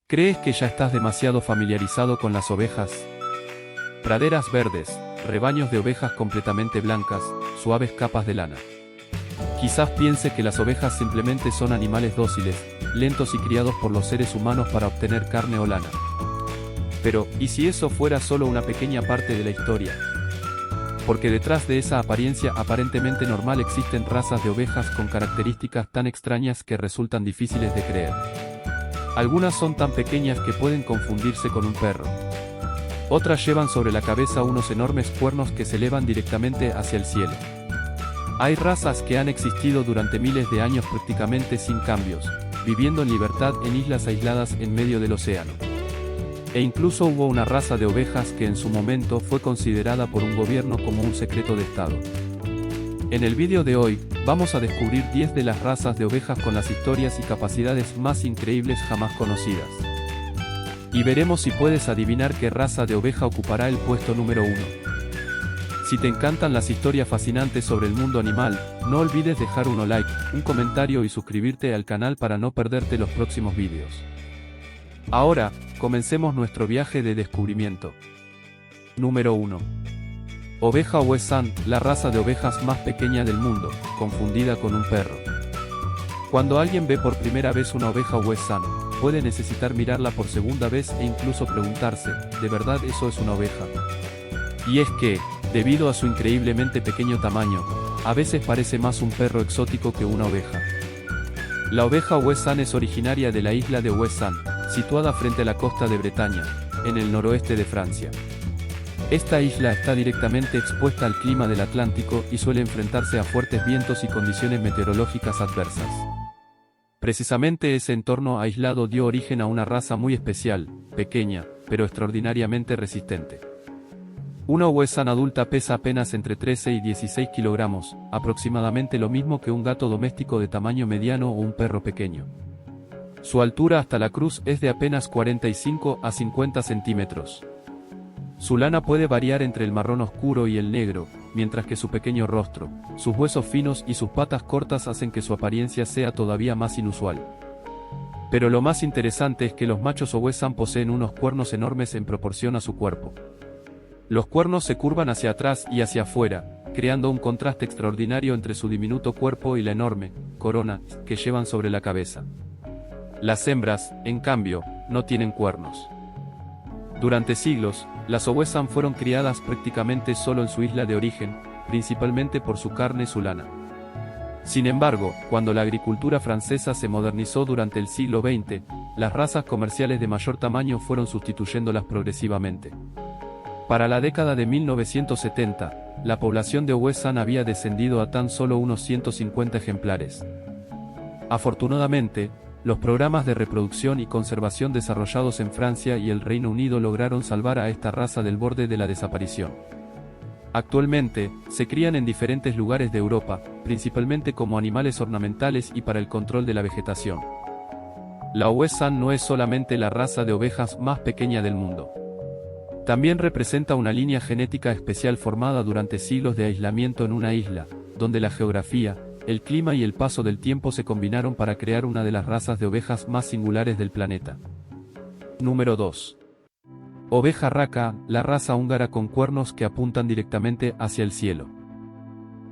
¿Crees que ya estás demasiado familiarizado con las ovejas? Praderas verdes, rebaños de ovejas completamente blancas, suaves capas de lana. Quizás piense que las ovejas simplemente son animales dóciles, lentos y criados por los seres humanos para obtener carne o lana. Pero, ¿y si eso fuera solo una pequeña parte de la historia? Porque detrás de esa apariencia aparentemente normal existen razas de ovejas con características tan extrañas que resultan difíciles de creer. Algunas son tan pequeñas que pueden confundirse con un perro. Otras llevan sobre la cabeza unos enormes cuernos que se elevan directamente hacia el cielo. Hay razas que han existido durante miles de años prácticamente sin cambios, viviendo en libertad en islas aisladas en medio del océano. E incluso hubo una raza de ovejas que en su momento fue considerada por un gobierno como un secreto de estado. En el vídeo de hoy, vamos a descubrir 10 de las razas de ovejas con las historias y capacidades más increíbles jamás conocidas. Y veremos si puedes adivinar qué raza de oveja ocupará el puesto número 1. Si te encantan las historias fascinantes sobre el mundo animal, no olvides dejar un like, un comentario y suscribirte al canal para no perderte los próximos vídeos. Ahora, comencemos nuestro viaje de descubrimiento. Número 1. Oveja Western, la raza de ovejas más pequeña del mundo, confundida con un perro. Cuando alguien ve por primera vez una oveja Western, puede necesitar mirarla por segunda vez e incluso preguntarse, ¿de verdad eso es una oveja? Y es que, debido a su increíblemente pequeño tamaño, a veces parece más un perro exótico que una oveja. La oveja Western es originaria de la isla de Western, situada frente a la costa de Bretaña, en el noroeste de Francia. Esta isla está directamente expuesta al clima del Atlántico y suele enfrentarse a fuertes vientos y condiciones meteorológicas adversas. Precisamente ese entorno aislado dio origen a una raza muy especial, pequeña, pero extraordinariamente resistente. Una Western adulta pesa apenas entre 13 y 16 kilogramos, aproximadamente lo mismo que un gato doméstico de tamaño mediano o un perro pequeño. Su altura hasta la cruz es de apenas 45 a 50 centímetros. Su lana puede variar entre el marrón oscuro y el negro, mientras que su pequeño rostro, sus huesos finos y sus patas cortas hacen que su apariencia sea todavía más inusual. Pero lo más interesante es que los machos Western poseen unos cuernos enormes en proporción a su cuerpo. Los cuernos se curvan hacia atrás y hacia afuera, creando un contraste extraordinario entre su diminuto cuerpo y la enorme corona que llevan sobre la cabeza. Las hembras, en cambio, no tienen cuernos. Durante siglos, las Western fueron criadas prácticamente solo en su isla de origen, principalmente por su carne y su lana. Sin embargo, cuando la agricultura francesa se modernizó durante el siglo XX, las razas comerciales de mayor tamaño fueron sustituyéndolas progresivamente. Para la década de 1970, la población de Western había descendido a tan solo unos 150 ejemplares. Afortunadamente, los programas de reproducción y conservación desarrollados en Francia y el Reino Unido lograron salvar a esta raza del borde de la desaparición. Actualmente, se crían en diferentes lugares de Europa, principalmente como animales ornamentales y para el control de la vegetación. La Western no es solamente la raza de ovejas más pequeña del mundo. También representa una línea genética especial formada durante siglos de aislamiento en una isla, donde la geografía, el clima y el paso del tiempo se combinaron para crear una de las razas de ovejas más singulares del planeta. Número 2. Oveja Raka, la raza húngara con cuernos que apuntan directamente hacia el cielo.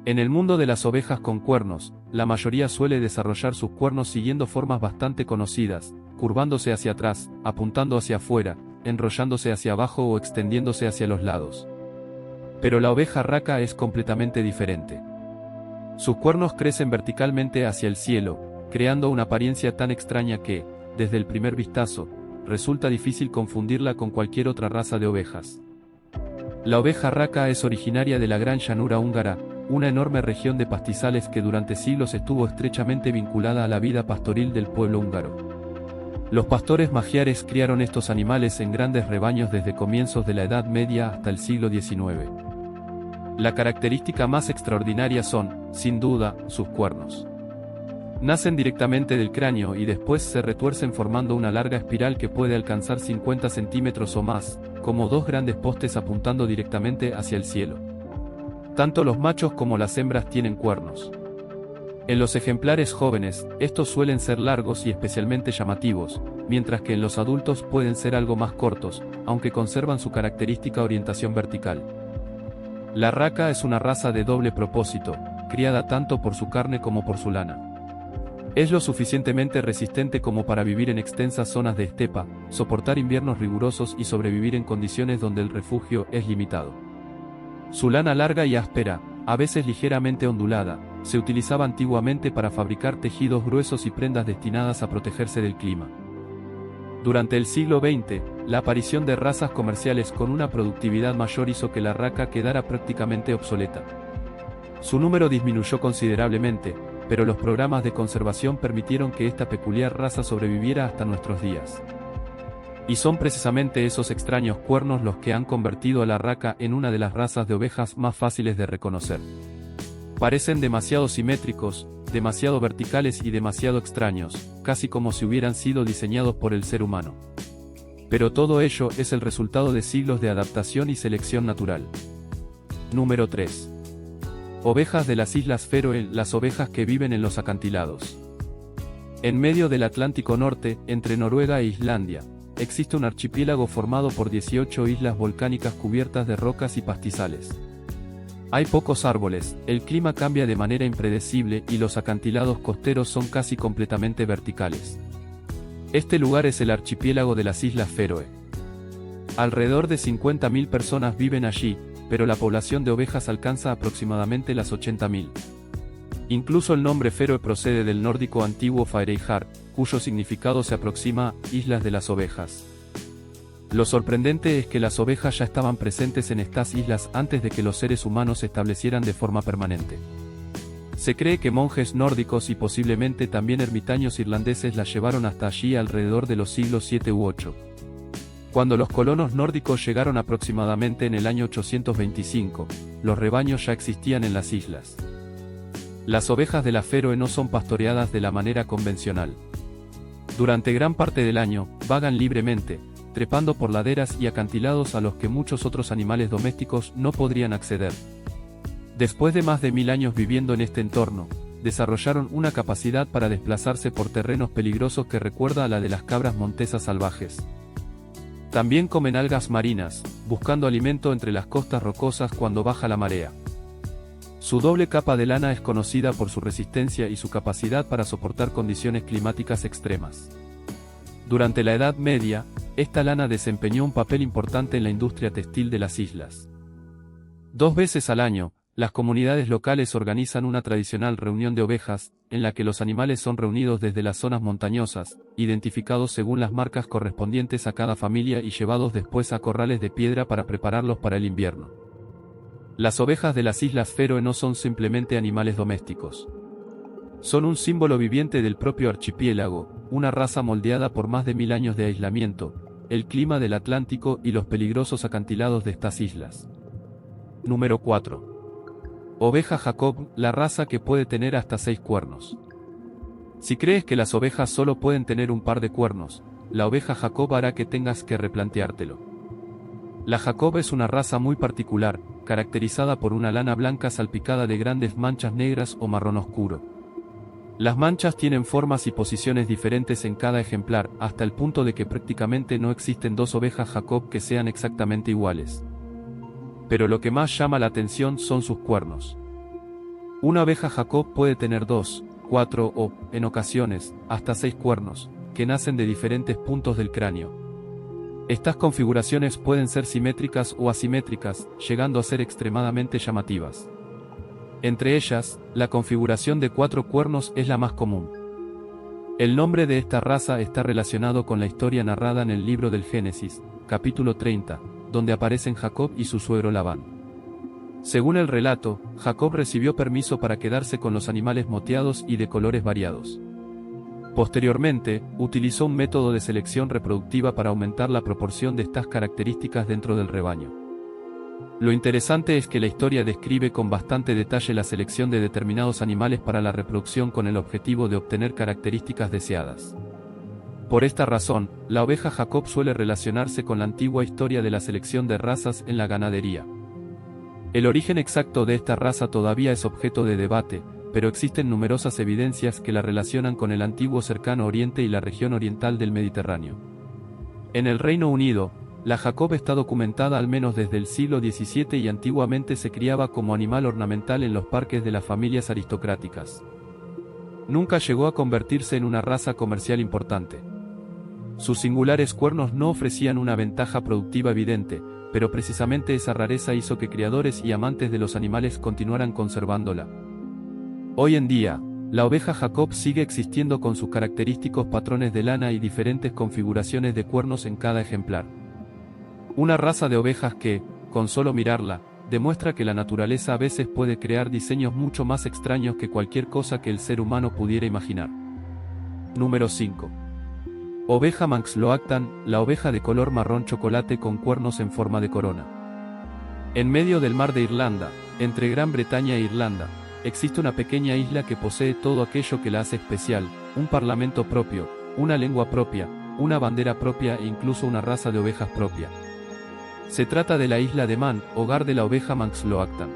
En el mundo de las ovejas con cuernos, la mayoría suele desarrollar sus cuernos siguiendo formas bastante conocidas, curvándose hacia atrás, apuntando hacia afuera, enrollándose hacia abajo o extendiéndose hacia los lados. Pero la oveja Raka es completamente diferente. Sus cuernos crecen verticalmente hacia el cielo, creando una apariencia tan extraña que, desde el primer vistazo, resulta difícil confundirla con cualquier otra raza de ovejas. La oveja Raka es originaria de la Gran Llanura húngara, una enorme región de pastizales que durante siglos estuvo estrechamente vinculada a la vida pastoril del pueblo húngaro. Los pastores magiares criaron estos animales en grandes rebaños desde comienzos de la Edad Media hasta el siglo XIX. La característica más extraordinaria son, sin duda, sus cuernos. Nacen directamente del cráneo y después se retuercen formando una larga espiral que puede alcanzar 50 centímetros o más, como dos grandes postes apuntando directamente hacia el cielo. Tanto los machos como las hembras tienen cuernos. En los ejemplares jóvenes, estos suelen ser largos y especialmente llamativos, mientras que en los adultos pueden ser algo más cortos, aunque conservan su característica orientación vertical. La raca es una raza de doble propósito, criada tanto por su carne como por su lana. Es lo suficientemente resistente como para vivir en extensas zonas de estepa, soportar inviernos rigurosos y sobrevivir en condiciones donde el refugio es limitado. Su lana larga y áspera, a veces ligeramente ondulada, se utilizaba antiguamente para fabricar tejidos gruesos y prendas destinadas a protegerse del clima. Durante el siglo XX, la aparición de razas comerciales con una productividad mayor hizo que la raca quedara prácticamente obsoleta. Su número disminuyó considerablemente, pero los programas de conservación permitieron que esta peculiar raza sobreviviera hasta nuestros días. Y son precisamente esos extraños cuernos los que han convertido a la raca en una de las razas de ovejas más fáciles de reconocer. Parecen demasiado simétricos, demasiado verticales y demasiado extraños, casi como si hubieran sido diseñados por el ser humano. Pero todo ello es el resultado de siglos de adaptación y selección natural. Número 3. Ovejas de las Islas Feroe, las ovejas que viven en los acantilados. En medio del Atlántico Norte, entre Noruega e Islandia, existe un archipiélago formado por 18 islas volcánicas cubiertas de rocas y pastizales. Hay pocos árboles, el clima cambia de manera impredecible y los acantilados costeros son casi completamente verticales. Este lugar es el archipiélago de las Islas Feroe. Alrededor de 50.000 personas viven allí, pero la población de ovejas alcanza aproximadamente las 80.000. Incluso el nombre Feroe procede del nórdico antiguo Faereyjar, cuyo significado se aproxima a Islas de las Ovejas. Lo sorprendente es que las ovejas ya estaban presentes en estas islas antes de que los seres humanos se establecieran de forma permanente. Se cree que monjes nórdicos y posiblemente también ermitaños irlandeses las llevaron hasta allí alrededor de los siglos 7 u 8. Cuando los colonos nórdicos llegaron aproximadamente en el año 825, los rebaños ya existían en las islas. Las ovejas de la Feroe no son pastoreadas de la manera convencional. Durante gran parte del año, vagan libremente, trepando por laderas y acantilados a los que muchos otros animales domésticos no podrían acceder. Después de más de 1000 años viviendo en este entorno, desarrollaron una capacidad para desplazarse por terrenos peligrosos que recuerda a la de las cabras montesas salvajes. También comen algas marinas, buscando alimento entre las costas rocosas cuando baja la marea. Su doble capa de lana es conocida por su resistencia y su capacidad para soportar condiciones climáticas extremas. Durante la Edad Media, esta lana desempeñó un papel importante en la industria textil de las islas. 2 veces al año, las comunidades locales organizan una tradicional reunión de ovejas, en la que los animales son reunidos desde las zonas montañosas, identificados según las marcas correspondientes a cada familia y llevados después a corrales de piedra para prepararlos para el invierno. Las ovejas de las Islas Feroe no son simplemente animales domésticos. Son un símbolo viviente del propio archipiélago, una raza moldeada por más de 1000 años de aislamiento, el clima del Atlántico y los peligrosos acantilados de estas islas. Número 4. Oveja Jacob, la raza que puede tener hasta 6 cuernos. Si crees que las ovejas solo pueden tener un par de cuernos, la oveja Jacob hará que tengas que replanteártelo. La Jacob es una raza muy particular, caracterizada por una lana blanca salpicada de grandes manchas negras o marrón oscuro. Las manchas tienen formas y posiciones diferentes en cada ejemplar, hasta el punto de que prácticamente no existen 2 ovejas Jacob que sean exactamente iguales. Pero lo que más llama la atención son sus cuernos. Una oveja Jacob puede tener 2, 4 o, en ocasiones, hasta 6 cuernos, que nacen de diferentes puntos del cráneo. Estas configuraciones pueden ser simétricas o asimétricas, llegando a ser extremadamente llamativas. Entre ellas, la configuración de 4 cuernos es la más común. El nombre de esta raza está relacionado con la historia narrada en el libro del Génesis, capítulo 30, donde aparecen Jacob y su suegro Labán. Según el relato, Jacob recibió permiso para quedarse con los animales moteados y de colores variados. Posteriormente, utilizó un método de selección reproductiva para aumentar la proporción de estas características dentro del rebaño. Lo interesante es que la historia describe con bastante detalle la selección de determinados animales para la reproducción con el objetivo de obtener características deseadas. Por esta razón, la oveja Jacob suele relacionarse con la antigua historia de la selección de razas en la ganadería. El origen exacto de esta raza todavía es objeto de debate, pero existen numerosas evidencias que la relacionan con el antiguo Cercano Oriente y la región oriental del Mediterráneo. En el Reino Unido, la Jacob está documentada al menos desde el siglo XVII y antiguamente se criaba como animal ornamental en los parques de las familias aristocráticas. Nunca llegó a convertirse en una raza comercial importante. Sus singulares cuernos no ofrecían una ventaja productiva evidente, pero precisamente esa rareza hizo que criadores y amantes de los animales continuaran conservándola. Hoy en día, la oveja Jacob sigue existiendo con sus característicos patrones de lana y diferentes configuraciones de cuernos en cada ejemplar. Una raza de ovejas que, con solo mirarla, demuestra que la naturaleza a veces puede crear diseños mucho más extraños que cualquier cosa que el ser humano pudiera imaginar. Número 5. Oveja Manx Loactan, la oveja de color marrón chocolate con cuernos en forma de corona. En medio del mar de Irlanda, entre Gran Bretaña e Irlanda, existe una pequeña isla que posee todo aquello que la hace especial: un parlamento propio, una lengua propia, una bandera propia e incluso una raza de ovejas propia. Se trata de la isla de Man, hogar de la oveja Manx Loactan.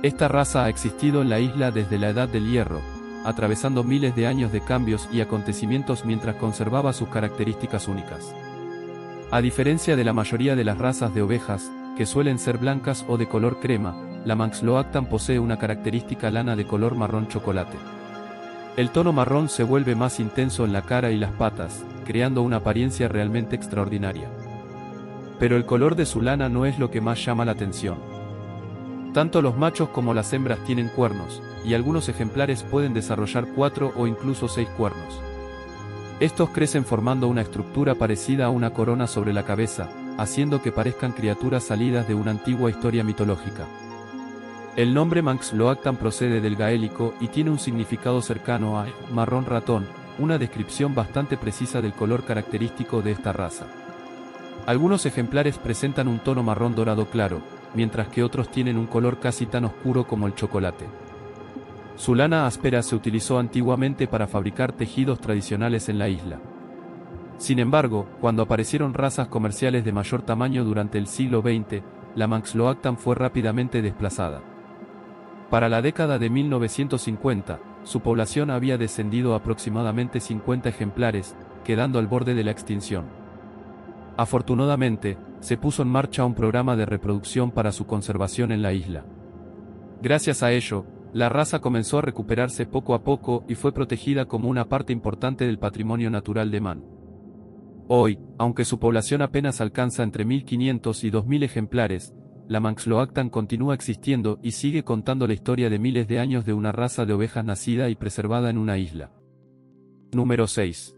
Esta raza ha existido en la isla desde la Edad del Hierro, atravesando miles de años de cambios y acontecimientos mientras conservaba sus características únicas. A diferencia de la mayoría de las razas de ovejas, que suelen ser blancas o de color crema, la Manx Loactan posee una característica lana de color marrón chocolate. El tono marrón se vuelve más intenso en la cara y las patas, creando una apariencia realmente extraordinaria. Pero el color de su lana no es lo que más llama la atención. Tanto los machos como las hembras tienen cuernos, y algunos ejemplares pueden desarrollar 4 o incluso 6 cuernos. Estos crecen formando una estructura parecida a una corona sobre la cabeza, haciendo que parezcan criaturas salidas de una antigua historia mitológica. El nombre Manx Loactan procede del gaélico y tiene un significado cercano a marrón ratón, una descripción bastante precisa del color característico de esta raza. Algunos ejemplares presentan un tono marrón dorado claro, mientras que otros tienen un color casi tan oscuro como el chocolate. Su lana áspera se utilizó antiguamente para fabricar tejidos tradicionales en la isla. Sin embargo, cuando aparecieron razas comerciales de mayor tamaño durante el siglo XX, la Manx Loactan fue rápidamente desplazada. Para la década de 1950, su población había descendido a aproximadamente 50 ejemplares, quedando al borde de la extinción. Afortunadamente, se puso en marcha un programa de reproducción para su conservación en la isla. Gracias a ello, la raza comenzó a recuperarse poco a poco y fue protegida como una parte importante del patrimonio natural de Man. Hoy, aunque su población apenas alcanza entre 1.500 y 2.000 ejemplares, la Manx Loactan continúa existiendo y sigue contando la historia de miles de años de una raza de ovejas nacida y preservada en una isla. Número 6.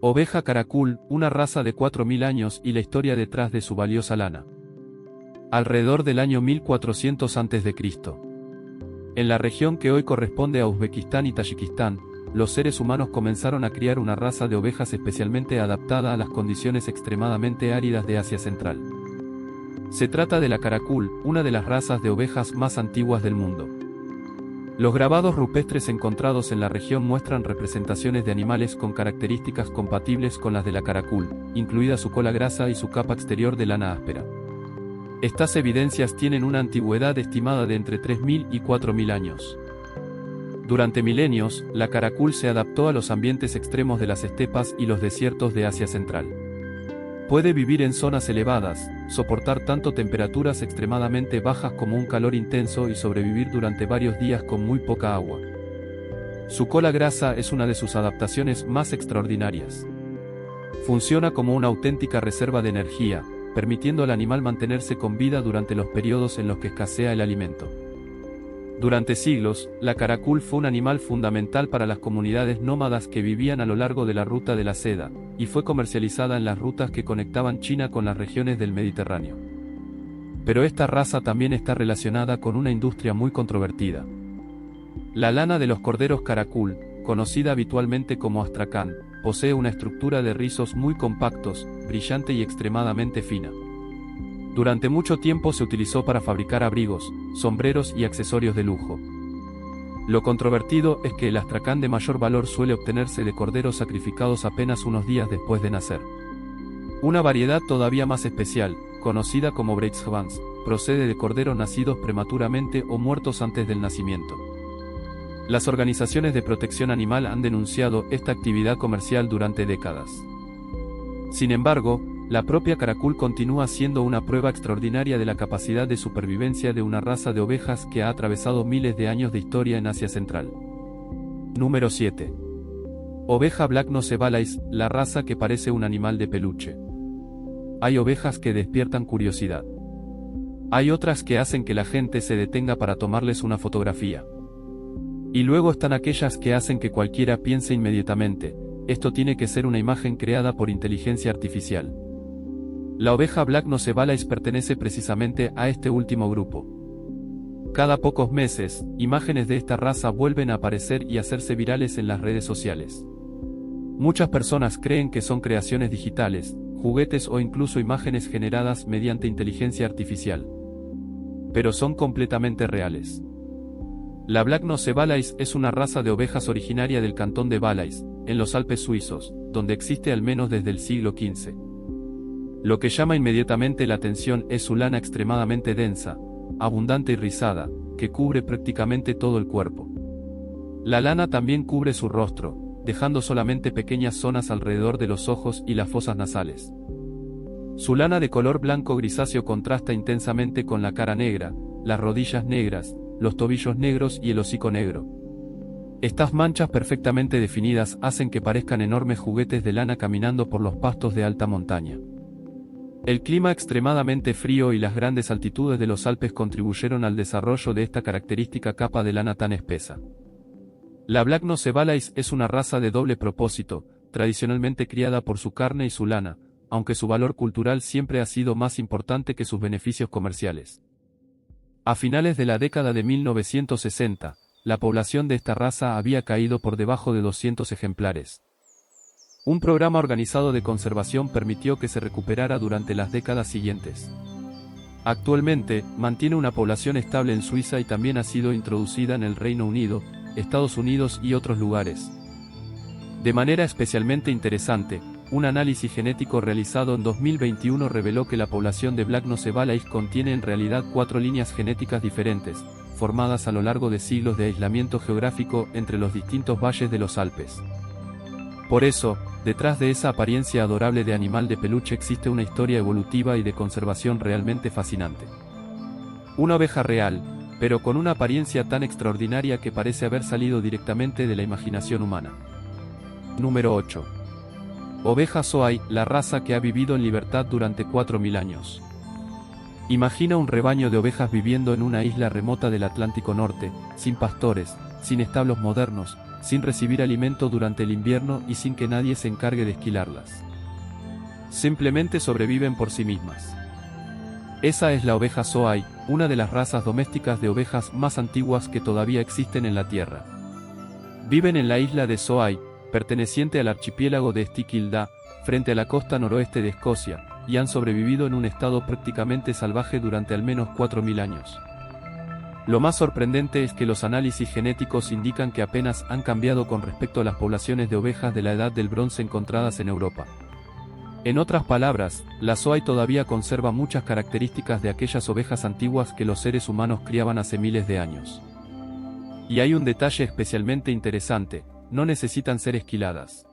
Oveja Caracul, una raza de 4.000 años y la historia detrás de su valiosa lana. Alrededor del año 1400 a.C. En la región que hoy corresponde a Uzbekistán y Tayikistán, los seres humanos comenzaron a criar una raza de ovejas especialmente adaptada a las condiciones extremadamente áridas de Asia Central. Se trata de la Caracul, una de las razas de ovejas más antiguas del mundo. Los grabados rupestres encontrados en la región muestran representaciones de animales con características compatibles con las de la Caracul, incluida su cola grasa y su capa exterior de lana áspera. Estas evidencias tienen una antigüedad estimada de entre 3.000 y 4.000 años. Durante milenios, la Caracul se adaptó a los ambientes extremos de las estepas y los desiertos de Asia Central. Puede vivir en zonas elevadas, soportar tanto temperaturas extremadamente bajas como un calor intenso y sobrevivir durante varios días con muy poca agua. Su cola grasa es una de sus adaptaciones más extraordinarias. Funciona como una auténtica reserva de energía, permitiendo al animal mantenerse con vida durante los periodos en los que escasea el alimento. Durante siglos, la Caracul fue un animal fundamental para las comunidades nómadas que vivían a lo largo de la ruta de la seda, y fue comercializada en las rutas que conectaban China con las regiones del Mediterráneo. Pero esta raza también está relacionada con una industria muy controvertida. La lana de los corderos Caracul, conocida habitualmente como astracán, posee una estructura de rizos muy compactos, brillante y extremadamente fina. Durante mucho tiempo se utilizó para fabricar abrigos, sombreros y accesorios de lujo. Lo controvertido es que el astracán de mayor valor suele obtenerse de corderos sacrificados apenas unos días después de nacer. Una variedad todavía más especial, conocida como Breitzschwanz, procede de corderos nacidos prematuramente o muertos antes del nacimiento. Las organizaciones de protección animal han denunciado esta actividad comercial durante décadas. Sin embargo, la propia caracul continúa siendo una prueba extraordinaria de la capacidad de supervivencia de una raza de ovejas que ha atravesado miles de años de historia en Asia Central. Número 7. Oveja Black Nose Valais, la raza que parece un animal de peluche. Hay ovejas que despiertan curiosidad. Hay otras que hacen que la gente se detenga para tomarles una fotografía. Y luego están aquellas que hacen que cualquiera piense inmediatamente, esto tiene que ser una imagen creada por inteligencia artificial. La oveja Black Nose Valais pertenece precisamente a este último grupo. Cada pocos meses, imágenes de esta raza vuelven a aparecer y hacerse virales en las redes sociales. Muchas personas creen que son creaciones digitales, juguetes o incluso imágenes generadas mediante inteligencia artificial. Pero son completamente reales. La Black Nose Valais es una raza de ovejas originaria del cantón de Valais, en los Alpes suizos, donde existe al menos desde el siglo XV. Lo que llama inmediatamente la atención es su lana extremadamente densa, abundante y rizada, que cubre prácticamente todo el cuerpo. La lana también cubre su rostro, dejando solamente pequeñas zonas alrededor de los ojos y las fosas nasales. Su lana de color blanco grisáceo contrasta intensamente con la cara negra, las rodillas negras, los tobillos negros y el hocico negro. Estas manchas perfectamente definidas hacen que parezcan enormes juguetes de lana caminando por los pastos de alta montaña. El clima extremadamente frío y las grandes altitudes de los Alpes contribuyeron al desarrollo de esta característica capa de lana tan espesa. La Black Nose Valais es una raza de doble propósito, tradicionalmente criada por su carne y su lana, aunque su valor cultural siempre ha sido más importante que sus beneficios comerciales. A finales de la década de 1960, la población de esta raza había caído por debajo de 200 ejemplares. Un programa organizado de conservación permitió que se recuperara durante las décadas siguientes. Actualmente, mantiene una población estable en Suiza y también ha sido introducida en el Reino Unido, Estados Unidos y otros lugares. De manera especialmente interesante, un análisis genético realizado en 2021 reveló que la población de Black Nose Valais contiene en realidad 4 líneas genéticas diferentes, formadas a lo largo de siglos de aislamiento geográfico entre los distintos valles de los Alpes. Por eso, detrás de esa apariencia adorable de animal de peluche existe una historia evolutiva y de conservación realmente fascinante. Una oveja real, pero con una apariencia tan extraordinaria que parece haber salido directamente de la imaginación humana. Número 8. Oveja Soay, la raza que ha vivido en libertad durante 4000 años. Imagina un rebaño de ovejas viviendo en una isla remota del Atlántico Norte, sin pastores, sin establos modernos, sin recibir alimento durante el invierno y sin que nadie se encargue de esquilarlas. Simplemente sobreviven por sí mismas. Esa es la oveja Soay, una de las razas domésticas de ovejas más antiguas que todavía existen en la Tierra. Viven en la isla de Soay, perteneciente al archipiélago de Stikilda, frente a la costa noroeste de Escocia, y han sobrevivido en un estado prácticamente salvaje durante al menos 4000 años. Lo más sorprendente es que los análisis genéticos indican que apenas han cambiado con respecto a las poblaciones de ovejas de la Edad del Bronce encontradas en Europa. En otras palabras, la Soay todavía conserva muchas características de aquellas ovejas antiguas que los seres humanos criaban hace miles de años. Y hay un detalle especialmente interesante: no necesitan ser esquiladas.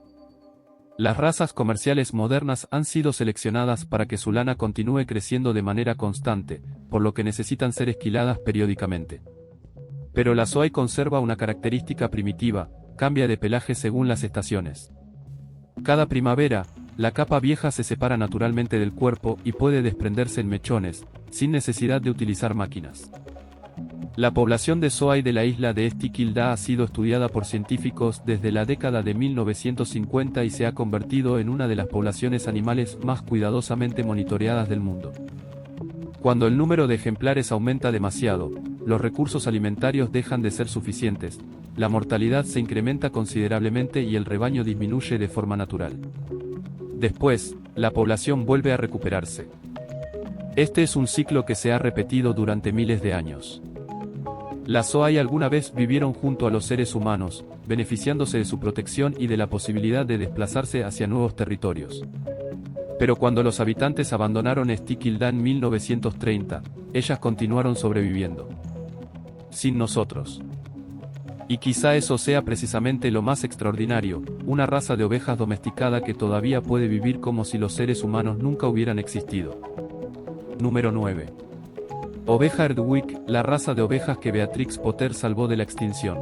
Las razas comerciales modernas han sido seleccionadas para que su lana continúe creciendo de manera constante, por lo que necesitan ser esquiladas periódicamente. Pero la Soay conserva una característica primitiva: cambia de pelaje según las estaciones. Cada primavera, la capa vieja se separa naturalmente del cuerpo y puede desprenderse en mechones, sin necesidad de utilizar máquinas. La población de Soay de la isla de Stikilda ha sido estudiada por científicos desde la década de 1950 y se ha convertido en una de las poblaciones animales más cuidadosamente monitoreadas del mundo. Cuando el número de ejemplares aumenta demasiado, los recursos alimentarios dejan de ser suficientes, la mortalidad se incrementa considerablemente y el rebaño disminuye de forma natural. Después, la población vuelve a recuperarse. Este es un ciclo que se ha repetido durante miles de años. Las Soay alguna vez vivieron junto a los seres humanos, beneficiándose de su protección y de la posibilidad de desplazarse hacia nuevos territorios. Pero cuando los habitantes abandonaron Stikilda en 1930, ellas continuaron sobreviviendo. Sin nosotros. Y quizá eso sea precisamente lo más extraordinario, una raza de ovejas domesticada que todavía puede vivir como si los seres humanos nunca hubieran existido. Número 9. Oveja Erdwick, la raza de ovejas que Beatrix Potter salvó de la extinción.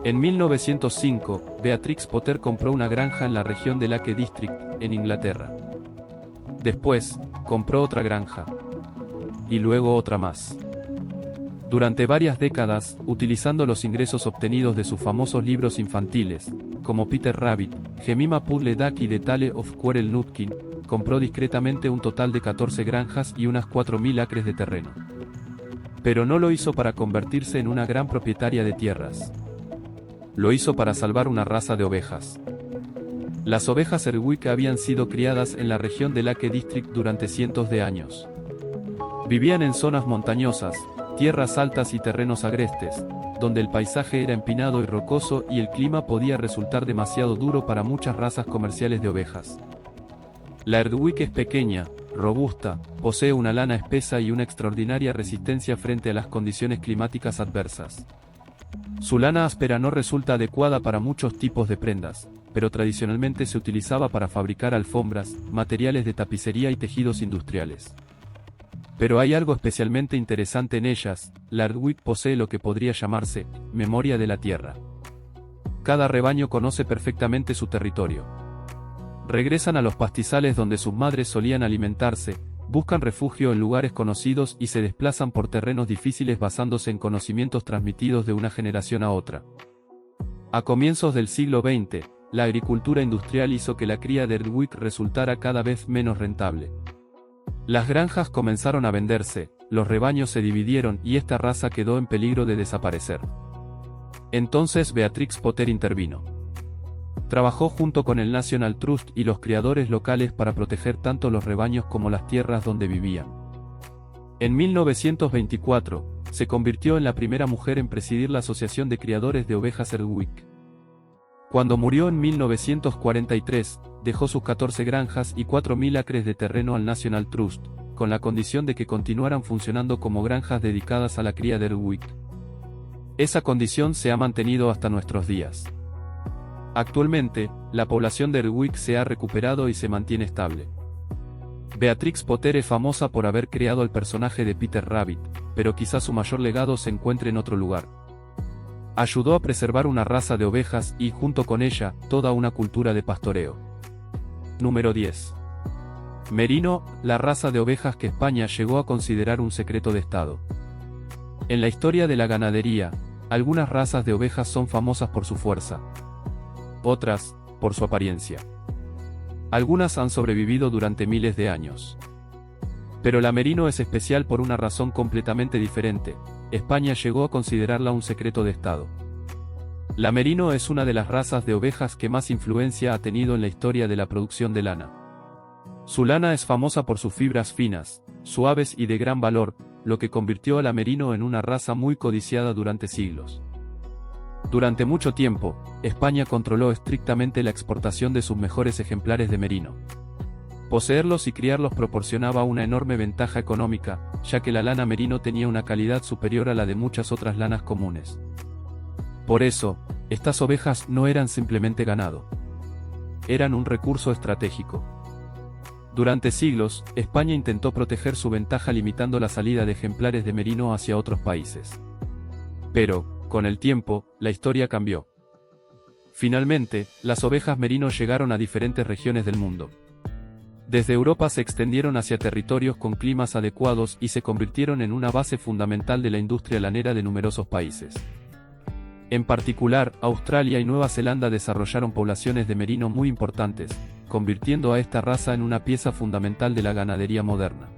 En 1905, Beatrix Potter compró una granja en la región de Lake District, en Inglaterra. Después, compró otra granja. Y luego otra más. Durante varias décadas, utilizando los ingresos obtenidos de sus famosos libros infantiles, como Peter Rabbit, Jemima Puddle Duck y The Tale of Quirrell Nutkin, compró discretamente un total de 14 granjas y unas 4.000 acres de terreno. Pero no lo hizo para convertirse en una gran propietaria de tierras. Lo hizo para salvar una raza de ovejas. Las ovejas Erdwick habían sido criadas en la región de Lake District durante cientos de años. Vivían en zonas montañosas, tierras altas y terrenos agrestes, donde el paisaje era empinado y rocoso y el clima podía resultar demasiado duro para muchas razas comerciales de ovejas. La Erdwick es pequeña, robusta, posee una lana espesa y una extraordinaria resistencia frente a las condiciones climáticas adversas. Su lana áspera no resulta adecuada para muchos tipos de prendas, pero tradicionalmente se utilizaba para fabricar alfombras, materiales de tapicería y tejidos industriales. Pero hay algo especialmente interesante en ellas: la Erdwick posee lo que podría llamarse memoria de la tierra. Cada rebaño conoce perfectamente su territorio. Regresan a los pastizales donde sus madres solían alimentarse, buscan refugio en lugares conocidos y se desplazan por terrenos difíciles basándose en conocimientos transmitidos de una generación a otra. A comienzos del siglo XX, la agricultura industrial hizo que la cría de Erdwick resultara cada vez menos rentable. Las granjas comenzaron a venderse, los rebaños se dividieron y esta raza quedó en peligro de desaparecer. Entonces Beatrix Potter intervino. Trabajó junto con el National Trust y los criadores locales para proteger tanto los rebaños como las tierras donde vivían. En 1924, se convirtió en la primera mujer en presidir la Asociación de Criadores de Ovejas Erdwick. Cuando murió en 1943, dejó sus 14 granjas y 4.000 acres de terreno al National Trust, con la condición de que continuaran funcionando como granjas dedicadas a la cría de Erdwick. Esa condición se ha mantenido hasta nuestros días. Actualmente, la población de Erdwick se ha recuperado y se mantiene estable. Beatrix Potter es famosa por haber creado el personaje de Peter Rabbit, pero quizás su mayor legado se encuentre en otro lugar. Ayudó a preservar una raza de ovejas y, junto con ella, toda una cultura de pastoreo. Número 10. Merino, la raza de ovejas que España llegó a considerar un secreto de Estado. En la historia de la ganadería, algunas razas de ovejas son famosas por su fuerza. Otras, por su apariencia. Algunas han sobrevivido durante miles de años. Pero la merino es especial por una razón completamente diferente: España llegó a considerarla un secreto de Estado. La merino es una de las razas de ovejas que más influencia ha tenido en la historia de la producción de lana. Su lana es famosa por sus fibras finas, suaves y de gran valor, lo que convirtió a la merino en una raza muy codiciada durante siglos. Durante mucho tiempo, España controló estrictamente la exportación de sus mejores ejemplares de merino. Poseerlos y criarlos proporcionaba una enorme ventaja económica, ya que la lana merino tenía una calidad superior a la de muchas otras lanas comunes. Por eso, estas ovejas no eran simplemente ganado. Eran un recurso estratégico. Durante siglos, España intentó proteger su ventaja limitando la salida de ejemplares de merino hacia otros países. Pero, con el tiempo, la historia cambió. Finalmente, las ovejas merino llegaron a diferentes regiones del mundo. Desde Europa se extendieron hacia territorios con climas adecuados y se convirtieron en una base fundamental de la industria lanera de numerosos países. En particular, Australia y Nueva Zelanda desarrollaron poblaciones de merino muy importantes, convirtiendo a esta raza en una pieza fundamental de la ganadería moderna.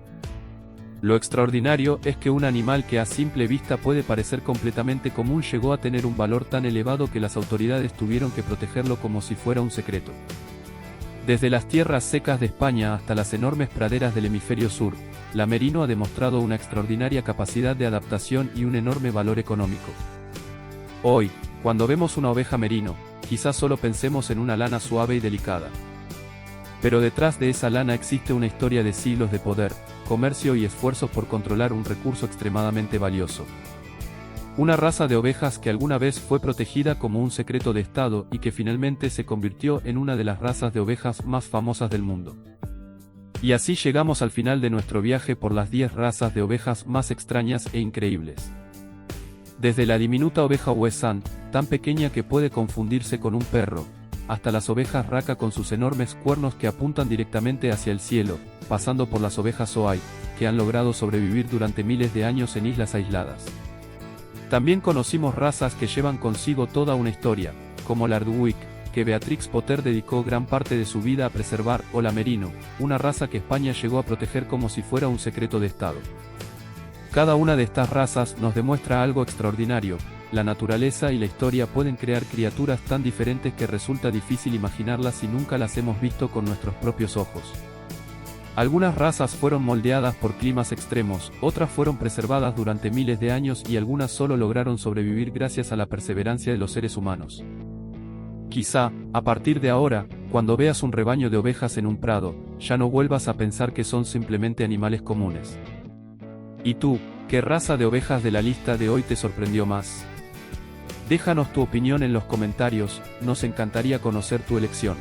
Lo extraordinario es que un animal que a simple vista puede parecer completamente común llegó a tener un valor tan elevado que las autoridades tuvieron que protegerlo como si fuera un secreto. Desde las tierras secas de España hasta las enormes praderas del hemisferio sur, la merino ha demostrado una extraordinaria capacidad de adaptación y un enorme valor económico. Hoy, cuando vemos una oveja merino, quizás solo pensemos en una lana suave y delicada. Pero detrás de esa lana existe una historia de siglos de poder, comercio y esfuerzos por controlar un recurso extremadamente valioso. Una raza de ovejas que alguna vez fue protegida como un secreto de Estado y que finalmente se convirtió en una de las razas de ovejas más famosas del mundo. Y así llegamos al final de nuestro viaje por las 10 razas de ovejas más extrañas e increíbles. Desde la diminuta oveja Western, tan pequeña que puede confundirse con un perro, hasta las ovejas Raka con sus enormes cuernos que apuntan directamente hacia el cielo, pasando por las ovejas Zoai, que han logrado sobrevivir durante miles de años en islas aisladas. También conocimos razas que llevan consigo toda una historia, como la Ardwick, que Beatrix Potter dedicó gran parte de su vida a preservar, o la Merino, una raza que España llegó a proteger como si fuera un secreto de Estado. Cada una de estas razas nos demuestra algo extraordinario: la naturaleza y la historia pueden crear criaturas tan diferentes que resulta difícil imaginarlas si nunca las hemos visto con nuestros propios ojos. Algunas razas fueron moldeadas por climas extremos, otras fueron preservadas durante miles de años y algunas solo lograron sobrevivir gracias a la perseverancia de los seres humanos. Quizá, a partir de ahora, cuando veas un rebaño de ovejas en un prado, ya no vuelvas a pensar que son simplemente animales comunes. ¿Y tú, qué raza de ovejas de la lista de hoy te sorprendió más? Déjanos tu opinión en los comentarios, nos encantaría conocer tu elección.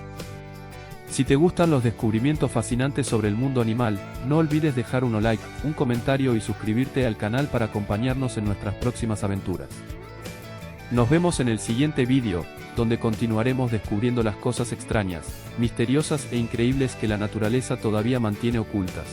Si te gustan los descubrimientos fascinantes sobre el mundo animal, no olvides dejar un like, un comentario y suscribirte al canal para acompañarnos en nuestras próximas aventuras. Nos vemos en el siguiente vídeo, donde continuaremos descubriendo las cosas extrañas, misteriosas e increíbles que la naturaleza todavía mantiene ocultas.